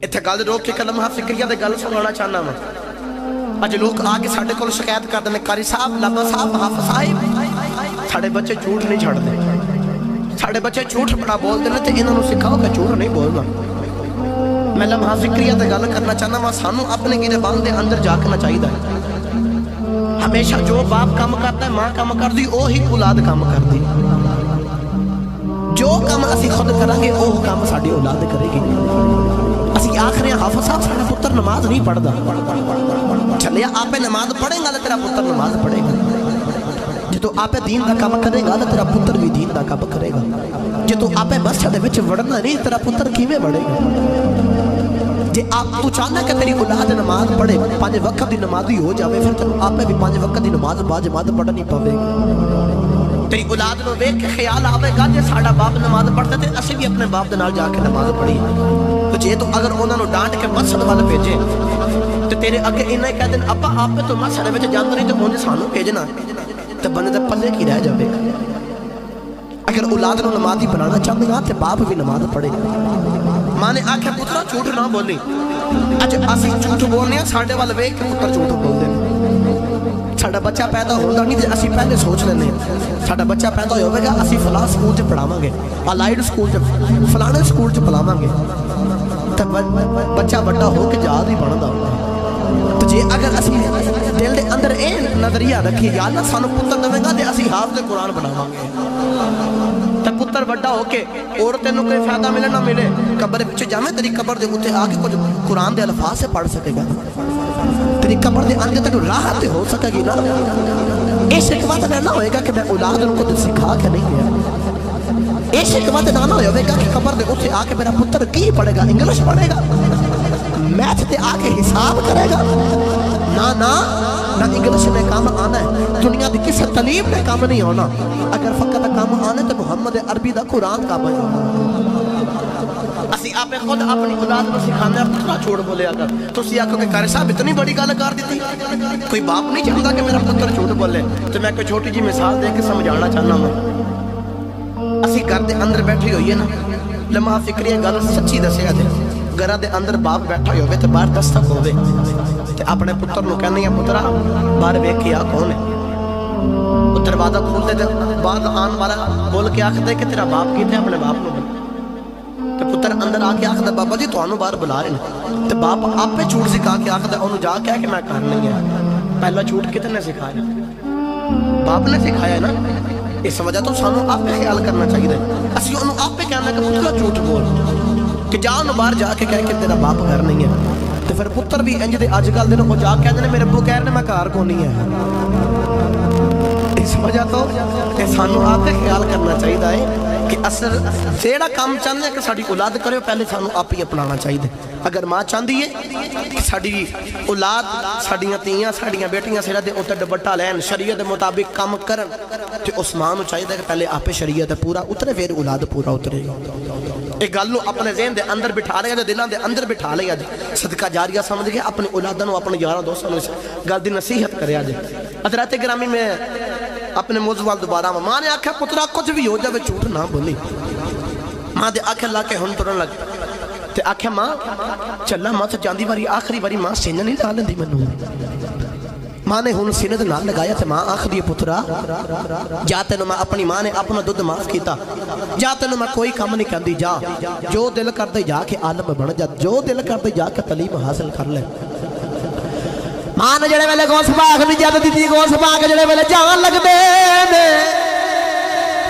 اتنے گل روک کے لمحہ فکریہ دے گل سنانا چاہنا وا اج لوگ آ کے ساڈے کول شکایت کرتے ہیں قاری صاحب لابا صاحب حافظ صاحب ساڈے بچے جھوٹ نہیں چھڑتے ساڈے بچے جھوٹ بڑا بولتے ہیں تو انہوں نے سکھاؤ کہ جھوٹ نہیں بولنا میں لمحہ فکریہ دے گل کرنا چاہنا وا سانو اپنے گریبان دے اندر جھانکنا چاہیے ہمیشہ جو باپ کام کرتا ہے ماں کام کر دی وہی اولاد کام کر دی جو کام اسی خود کریں گے وہ کام ساڈی اولاد کرے گی اسی آخری حافظ صاحب ساڈا پتر نماز نہیں پڑھتا چلے آپ نماز پڑھے گا تو تیرا پتر نماز پڑھے گا جے تو آپ دین دا کام کرے گا تو تیرا پتر بھی دین دا کام کرے گا جے تو آپ مسجد وچ وڑنا نہیں تیرا پتر کیویں بڑھے گا جے آپ تو چاہنا کہ تیری اولاد نماز پڑھے 5 وقت دی نمازی ہو جاوے پھر تو آپ بھی 5 وقت دی نماز باجماعت پڑھنی پوے گی تیری اولاد نو ویکھ کے خیال آوے گا جے ساڈا باپ نماز پڑھدا تے اسی بھی اپنے باپ دے نال جا کے نماز پڑھی تو جے تو اگر انہاں نو ڈانٹ کے مسجد وال بھیجے تے تیرے اگے انہاں کہہ دین ابا آپ تو مسجد وچ جاندے نہیں تے اونج سانو بھیجنا تے بندے دے پلے کی رہ جاوے اگر اولاد نو نمازی بنانا چاہندے ہاں تے باپ بھی نماز پڑھے ماں نے آکھیا پترا جھوٹ نہ بولی اج اسی جھوٹ بولنے ہیں ساڈے وال ویکھ کے پتر جھوٹ بولدے ہیں ساڈا بچہ پیدا ہوندا نہیں تے اسی پہلے سوچ لینے ہیں ساڈا بچہ پیدا ہوئے گا اسی فلاں سکول چ پڑھاواں گے الائیڈ سکول چ فلانے سکول چ پڑھاواں گے تے بچہ بڑا ہو کے جہاد ہی بندا تو جے اگر اسی دل دے اندر اے نظریہ رکھیے یا اللہ سانو پتر دے گا تے اسی حافظ قرآن بناواں گے تے پتر بڑا ہو کے اور تینوں کوئی فائدہ ملے نہ ملے قبر وچ جاویں تیری قبر دے اوتے آ کے کچھ قرآن دے الفاظ سے پڑھ سکے گا تیری قبر دے اندر تک راحت ہو سکے گی نا اے شکوت نہ ہوئے گا کہ میں اولاد ان کو سکھا کے نہیں گیا اے شکوت نہ ہوئے گا کہ قبر دے اوتے آ کے میرا پتر کی پڑھے گا انگلش پڑھے گا میتھ تے آ کے حساب کرے گا نہ انگلش میں کام آنا ہے دنیا دی کسی تعلیم میں کام نہیں ہونا اگر فقط کام آنا ہے تو محمد عربی دا قرآن کام ہے اسی آپ خود اپنی اولاد کو سکھانا ہے پترا چھوڑ بولے اگر تو اسی آکھو کہ قاری صاحب اتنی بڑی گل کر دیتی کوئی باپ نہیں چاہتا کہ میرا پتر چھوٹ بولے تو میں کوئی چھوٹی جی مثال دے کے سمجھانا چاہنا ہوں اسی گھر دے اندر بیٹھی ہوئی ہے نا لمحہ فکریہ گل سچی دسیا دے گھر دے اندر باپ بیٹھا ہوئے تو باہر دستک ہوئے تے اپنے پتر نو کہنے ہیں پترا باہر ویکھیا کون ہے وہ دروازہ کھولتے دے بعد آن والا بول کے آکھتے کہ تیرا باپ کیتے اپنے باپ نو تے پتر اندر آ کے آکھتا بابا جی تانوں باہر بلا رہے ہیں تے باپ آپ پہ جھوٹ سکھا کے آکھتا انہوں جا کے کہ میں کر نہیں ہے پہلا جھوٹ کتنے سکھایا باپ نے سکھایا ہے نا اس وجہ تو سانوں آپ پہ خیال کرنا چاہیے اسی انہوں آپ پہ کہنا کہ پترا جھوٹ بول کہ جا انہوں باہر جا کے کہہ کہ تیرا باپ گھر نہیں ہے تو پھر پتر بھی انج دے آج کل دن وہ جا کے کہتے ہیں میرے ابو کہہ رہے ہیں میں کار کو نہیں ہے اس وجہ تو کہ سانوں آپ پہ خیال کرنا چاہیے کہ اثر جیڑا کام چاہتے ہیں کہ ساڑی اولاد کرے پہلے سانوں آپ ہی اپنانا چاہیے اگر ماں چاہتی ہے کہ ساڑی اولاد ساڑیاں تیاں ساڑیاں بیٹیاں سیڑا دے اوتے ڈبٹا لین شریعت مطابق کام کرن تو اس ماں نو چاہیے کہ پہلے آپ شریعت پورا اترے پھر اولاد پورا اترے ایک گل نو اپنے ذہن دے اندر بٹھا لیا جائے دلان دے اندر بٹھا لیا جائے صدقہ جاریہ سمجھ گئے اپنے اولادوں نو اپنے یارہ دوستوں نو گل دی نصیحت کریا جائے حضرات گرامی میں اپنے موضوع وال دوبارہ ماں نے آکھا پترا کچھ بھی ہو جائے جھوٹ نہ بولی ماں دے آکھا اللہ کے ہن ترن لگ تے آکھا ماں چلا ماں سے جاندی باری آخری باری ماں سینہ نہیں لا لیندی منوں ماں نے ہن سینہ دے نال لگایا تے ماں آکھ دی پترا جاتے نو میں اپنی ماں نے اپنا دودھ معاف کیتا جاتے نو میں کوئی کام نہیں کردی جا جو دل کردے جا کے عالم بن جا جو دل کردے جا کے تعلیم حاصل کر لے ماں نے جڑے ویلے گوس پاک نہیں جد دیتی گوس پاک جڑے ویلے جان لگ دے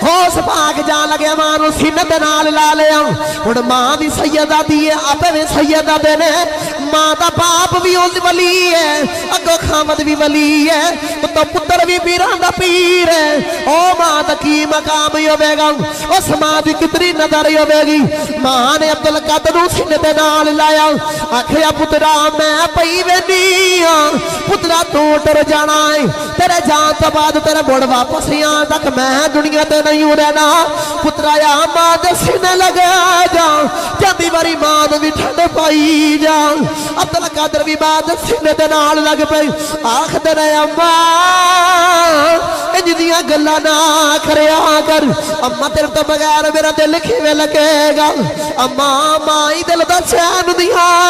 گوس پاک جان لگے ماں نو سینہ دے نال لا لے ہن ماں بھی سیدہ دی ہے آپے بھی سیدہ دے نے ماں دا باپ بھی اس ولی ہے اگو خامد بھی ولی ہے تو پتر بھی پیران دا پیر ہے او ماں دا کی مقام ہوئے گا اس ماں دی کتنی نظر ہوئے گی ماں نے عبدالقادر نو سینہ دے نال لایا آکھیا پترا میں پئی وینی پترا تو ڈر جانا ہے تیرے جان تو بعد تیرے بڑ واپس یہاں تک میں دنیا تے نہیں رہنا پترا یا ماں دے سینے لگا جا جاندی باری ماں دے بھی ٹھنڈ پائی جا عبدالقادر بھی ماں دے سینے دے نال لگ پئی آخ دے رہے اماں انج دیاں گلا نہ کریا کر اماں تیرے تو بغیر میرا دل کھیویں لگے گا اماں ماں ہی دل دا چین دیاں